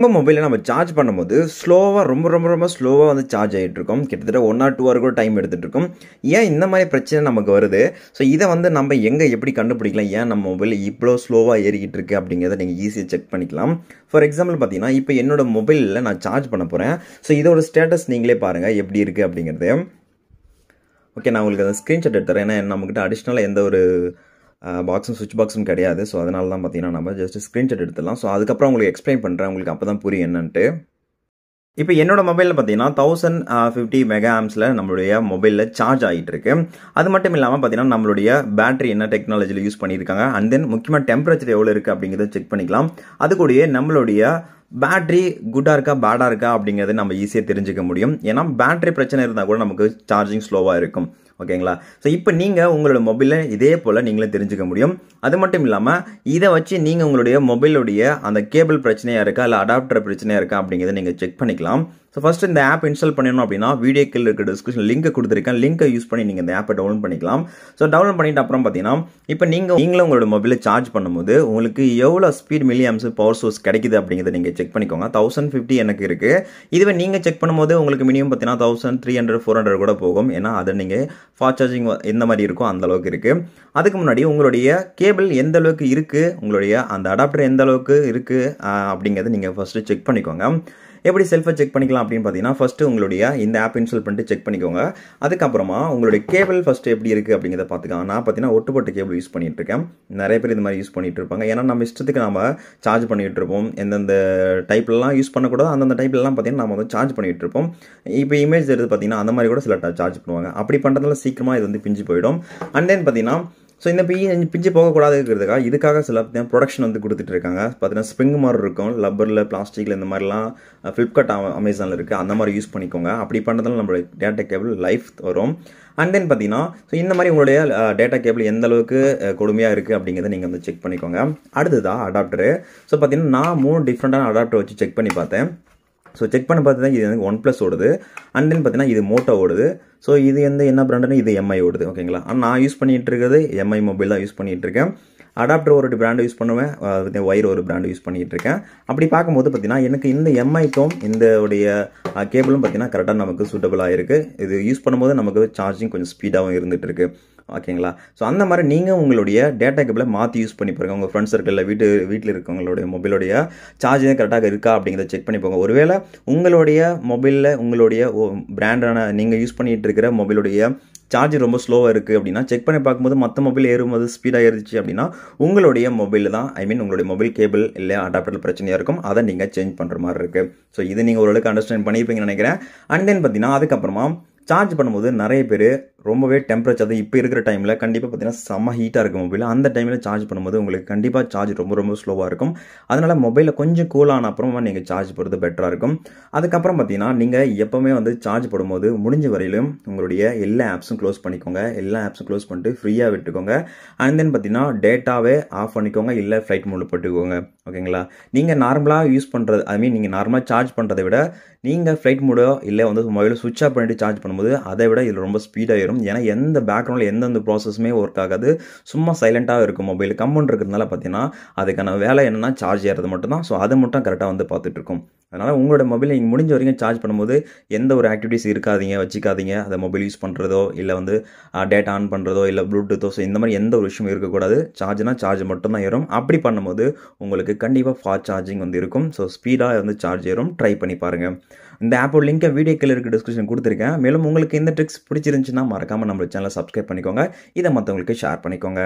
நம்ம மொபைலில் நம்ம சார்ஜ் பண்ணும்போது ஸ்லோவாக ரொம்ப ஸ்லோவாக வந்து சார்ஜ் ஆகிட்டு இருக்கும். கிட்டத்தட்ட 1 ஆர் 2 ஹவர் கூட டைம் எடுத்துகிட்டு இருக்கும். ஏன் இந்த மாதிரி பிரச்சனை நமக்கு வருது? ஸோ இதை வந்து நம்ம எங்கே எப்படி கண்டுபிடிக்கலாம்? ஏன் நம்ம மொபைல் இவ்வளோ ஸ்லோவாக ஏறிக்கிட்டு இருக்கு அப்படிங்கிறத நீங்கள் ஈஸியாக செக் பண்ணிக்கலாம். ஃபார் எக்ஸாம்பிள் பார்த்தீங்கன்னா, இப்போ என்னோட மொபைலில் நான் சார்ஜ் பண்ண போகிறேன். ஸோ இதோட ஸ்டேட்டஸ் நீங்களே பாருங்கள் எப்படி இருக்குது அப்படிங்கிறது. ஓகே, நான் உங்களுக்கு அந்த ஸ்க்ரீன்ஷாட் எடுத்துறேன். ஏன்னா நம்மக்கிட்ட அடிஷ்னலாக எந்த ஒரு பாக்ஸும் சுவிட்ச் பாக்ஸும் கிடையாது. ஸோ அதனால தான் பார்த்தீங்கன்னா நம்ம ஜஸ்ட் ஸ்க்ரீன்ஷாட் எடுத்துடலாம். ஸோ அதுக்கப்புறம் உங்களுக்கு எக்ஸ்பிளைன் பண்ணுறேன். உங்களுக்கு அப்போ தான் புரியும் என்னன்ட்டு. இப்போ என்னோட மொபைலில் பார்த்தீங்கன்னா 1050 மெகா ஆம்ஸில் நம்மளுடைய மொபைலில் சார்ஜ் ஆகிட்டு இருக்கு. அது மட்டும் இல்லாமல் பார்த்தீங்கன்னா நம்மளுடைய பேட்டரி என்ன டெக்னாலஜியில் யூஸ் பண்ணியிருக்காங்க, அண்ட் தென் முக்கியமாக டெம்பரேச்சர் எவ்வளோ இருக்குது அப்படிங்கிறத செக் பண்ணிக்கலாம். அது கூடயே நம்மளுடைய பேட்டரி குட்டாக இருக்கா பேடாக இருக்கா அப்படிங்கிறத நம்ம ஈஸியாக தெரிஞ்சுக்க முடியும். ஏன்னா பேட்டரி பிரச்சனை இருந்தால் கூட நமக்கு சார்ஜிங் ஸ்லோவாக இருக்கும். ஓகேங்களா? ஸோ இப்போ நீங்கள் உங்களோட மொபைலில் இதே போல் நீங்களே தெரிஞ்சுக்க முடியும். அது மட்டும் இல்லாமல் இதை வச்சு நீங்கள் உங்களுடைய மொபைலுடைய அந்த கேபிள் பிரச்சனையாக இருக்கா இல்லை அடாப்டர் பிரச்சனையாக இருக்கா அப்படிங்கிறத நீங்கள் செக் பண்ணிக்கலாம். ஸோ ஃபஸ்ட்டு இந்த ஆப் இன்ஸ்டால் பண்ணணும் அப்படின்னா வீடியோ கீழே இருக்க டிஸ்கிரிப்ஷன் லிங்க் கொடுத்துருக்கேன். லிங்கை யூஸ் பண்ணி நீங்கள் இந்த ஆப்பை டவுன்லோட் பண்ணிக்கலாம். ஸோ டவுன்லோட் பண்ணிட்டு அப்புறம் பார்த்தீங்கன்னா இப்போ நீங்களும் உங்களோட மொபைலை சார்ஜ் பண்ணும்போது உங்களுக்கு எவ்வளோ speed milli arms power source கிடைக்குது அப்படிங்கிறத நீங்கள் செக் பண்ணிக்கோங்க. 1050 எனக்கு இருக்குது. இதுவே நீங்கள் செக் பண்ணும்போது உங்களுக்கு மினிமம் பார்த்தீங்கன்னா 1300 400 கூட போகும். ஏன்னா அதை நீங்கள் ஃபாஸ்ட் சார்ஜிங் எந்த மாதிரி இருக்கோ அந்த அளவுக்கு இருக்குது. அதுக்கு முன்னாடி உங்களுடைய கேபிள் எந்த அளவுக்கு இருக்குது, உங்களுடைய அந்த அடாப்டர் எந்த அளவுக்கு இருக்குது அப்படிங்கிறத நீங்கள் ஃபஸ்ட்டு செக் பண்ணிக்கோங்க. எப்படி செல்ஃபாக செக் பண்ணிக்கலாம் அப்படின்னு பார்த்தீங்கன்னா, ஃபஸ்ட்டு உங்களுடைய இந்த ஆப் இன்ஸ்டால் பண்ணிட்டு செக் பண்ணிக்கோங்க. அதுக்கப்புறமா உங்களுடைய கேபிள் ஃபஸ்ட்டு எப்படி இருக்குது அப்படிங்கிறத பார்த்துக்கலாம். நான் பார்த்தீங்கன்னா ஒட்டுப்பட்ட கேபிள் யூஸ் பண்ணிட்டு இருக்கேன். நிறைய பேர் இந்த மாதிரி யூஸ் பண்ணிட்டு இருப்பாங்க. ஏன்னா நம்ம இஷ்டத்துக்கு நம்ம சார்ஜ் பண்ணிட்டு இருப்போம். எந்தெந்த டைப்லலாம் யூஸ் பண்ணக்கூடாது அந்தந்த டைப்லலாம் பார்த்தீங்கன்னா நம்ம வந்து சார்ஜ் பண்ணிட்டு இருப்போம். இப்போ இமேஜ் எடுத்து பார்த்தீங்கன்னா அந்த மாதிரி கூட சில சார்ஜ் பண்ணுவாங்க. அப்படி பண்ணுறதுனால சீக்கிரமாக இது வந்து பிஞ்சு போயிடும். அண்ட் தென் பார்த்தீங்கன்னா ஸோ இந்த பிஞ்சு போகக்கூடாதுங்கிறதுக்காக இதுக்காக சில ப்ரொடக்ஷன் வந்து கொடுத்துட்டு இருக்காங்க. பார்த்தீங்கன்னா ஸ்ப்ரிங் மாதிரி இருக்கும், லப்பரில் பிளாஸ்டிக்கில் இந்த மாதிரிலாம் ஃப்ளிப்கார்ட் அமேசானில் இருக்குது. அந்த மாதிரி யூஸ் பண்ணிக்கோங்க. அப்படி பண்ணுறதுனால நம்மளுடைய டேட்டா கேபிள் லைஃப் வரும். அண்ட் தென் பார்த்தீங்கன்னா ஸோ இந்த மாதிரி உங்களுடைய டேட்டா கேபிள் எந்த அளவுக்கு கொடுமையாக இருக்குது அப்படிங்கிறத நீங்கள் வந்து செக் பண்ணிக்கோங்க. அடுத்ததான் அடாப்டரு. ஸோ பார்த்தீங்கன்னா நான் 3 டிஃப்ரெண்ட்டான அடாப்டர் வச்சு செக் பண்ணி பார்த்தேன். ஸோ செக் பண்ணி பார்த்து தான் இது எனக்கு OnePlus ஓடுது. அண்ட் தென் பார்த்தீங்கன்னா இது மோட்டோ ஓடுது. ஸோ இது என்ன பிராண்டுன்னு இது MI ஓடுது. ஓகேங்களா? ஆனால் நான் யூஸ் பண்ணிகிட்டு இருக்கிறது MI மொபைல் தான் யூஸ் பண்ணிகிட்டு இருக்கேன். அடாப்டர் ஒரு பிராண்டு யூஸ் பண்ணுவேன், ஒயர் ஒரு பிராண்டு யூஸ் பண்ணிகிட்டு இருக்கேன். அப்படி பார்க்கும்போது பார்த்தீங்கன்னா எனக்கு இந்த MIக்கும் இந்த உடைய கேபிளும் பார்த்தீங்கன்னா கரெக்டாக நமக்கு சூட்டபுளாக இருக்குது. இது யூஸ் பண்ணும்போது நமக்கு சார்ஜிங் கொஞ்சம் ஸ்பீடாகவும் இருந்துகிட்டு இருக்கு. ஓகேங்களா? ஸோ அந்த மாதிரி நீங்கள் உங்களுடைய டேட்டா கேபிளை மாற்றி யூஸ் பண்ணி பாருங்கள். உங்கள் ஃப்ரெண்ட்ஸ் சர்க்கிளில் வீட்டில் இருக்கவங்களுடைய மொபைலுடைய சார்ஜிங் கரெக்டாக இருக்கா அப்படிங்கிறத செக் பண்ணி போங்க. ஒருவேளை உங்களுடைய மொபைலில் உங்களுடைய பிராண்டான நீங்கள் யூஸ் பண்ணிகிட்டு இருக்கிற மொபைலுடைய சார்ஜ் ரொம்ப ஸ்லோவாக இருக்குது அப்படின்னா செக் பண்ணி பார்க்கும்போது மற்ற மொபைல் ஏறும்போது ஸ்பீடாக ஏறிச்சு அப்படின்னா உங்களுடைய மொபைலில் தான் உங்களுடைய மொபைல் கேபிள் இல்லை அடாப்டர் பிரச்சனையாக இருக்கும். அதை நீங்கள் சேஞ்ச் பண்ணுற மாதிரி இருக்குது. ஸோ இது நீங்கள் ஓரளவுக்கு அண்டர்ஸ்டாண்ட் பண்ணியிருப்பீங்கன்னு நினைக்கிறேன். அண்ட் தென் பார்த்தீங்கன்னா அதுக்கப்புறமா சார்ஜ் பண்ணும்போது நிறைய பேர் ரொம்பவே டெம்பரேச்சர் அது இப்போ இருக்கிற டைமில் கண்டிப்பாக பார்த்தீங்கன்னா செம்ம ஹீட்டாக இருக்கும் மொபைல். அந்த டைமில் சார்ஜ் பண்ணும்போது உங்களுக்கு கண்டிப்பாக சார்ஜ் ரொம்ப ஸ்லோவாக இருக்கும். அதனால் மொபைலில் கொஞ்சம் கூலான அப்புறமா நீங்கள் சார்ஜ் போடுறது பெட்டராக இருக்கும். அதுக்கப்புறம் பார்த்தீங்கன்னா நீங்கள் எப்போவுமே வந்து சார்ஜ் போடும்போது முடிஞ்ச வரையிலும் உங்களுடைய எல்லா ஆப்ஸும் க்ளோஸ் பண்ணிக்கோங்க. எல்லா ஆப்ஸும் க்ளோஸ் பண்ணிட்டு ஃப்ரீயாக விட்டுக்கோங்க. அண்ட் தென் பார்த்தீங்கன்னா டேட்டாவே ஆஃப் பண்ணிக்கோங்க, இல்லை ஃப்ளைட் மோடில் போட்டுக்கோங்க. ஓகேங்களா? நீங்கள் நார்மலாக யூஸ் பண்ணுறது நீங்கள் நார்மலாக சார்ஜ் பண்ணுறதை விட நீங்கள் ஃப்ளைட் மோடோ இல்லை வந்து மொபைலை சுவிட்ச் ஆஃப் பண்ணிட்டு சார்ஜ் பண்ணும்போது அதை விட இதில் ரொம்ப ஸ்பீடாக ஏறும். ஏன்னா எந்த பேக்ரவுண்டில் எந்தெந்த ப்ராசஸுமே ஒர்க் ஆகாது. சும்மா சைலண்ட்டாக இருக்கும் மொபைல். கம்முன்னு இருக்கிறதுனால பார்த்தீங்கன்னா அதுக்கான வேலை என்னென்னா சார்ஜ் ஏறது மட்டும்தான். ஸோ அதை மட்டும் கரெக்டாக வந்து பார்த்துட்ருக்கும். அதனால் உங்களோட மொபைலை நீங்கள் முடிஞ்ச வரைக்கும் சார்ஜ் பண்ணும்போது எந்த ஒரு ஆக்டிவிட்டிஸ் வச்சுக்காதீங்க. அதை மொபைல் யூஸ் பண்ணுறதோ இல்லை வந்து டேட்டா ஆன் பண்ணுறதோ இல்லை ப்ளூடூத்தோ ஸோ இந்த மாதிரி எந்த ஒரு விஷயமும் இருக்கக்கூடாது. சார்ஜ் மட்டும்தான் ஏறும். அப்படி பண்ணும்போது உங்களுக்கு கண்டிப்பாக ஃபாஸ்ட் சார்ஜிங் வந்து இருக்கும். ஸோ ஸ்பீடாக வந்து சார்ஜ் ஏறும். ட்ரை பண்ணி பாருங்கள். இந்த ஆப்போட லிங்கை வீடியோ கீழே இருக்க டிஸ்கிரிப்ஷன் கொடுத்துருக்கேன். மேலும் உங்களுக்கு இந்த ட்ரிக்ஸ் பிடிச்சிருந்துச்சுன்னா மறக்காமல் நம்ம சேனலை சப்ஸ்கிரைப் பண்ணிக்கோங்க. இதை மற்றவங்களுக்கு ஷேர் பண்ணிக்கோங்க.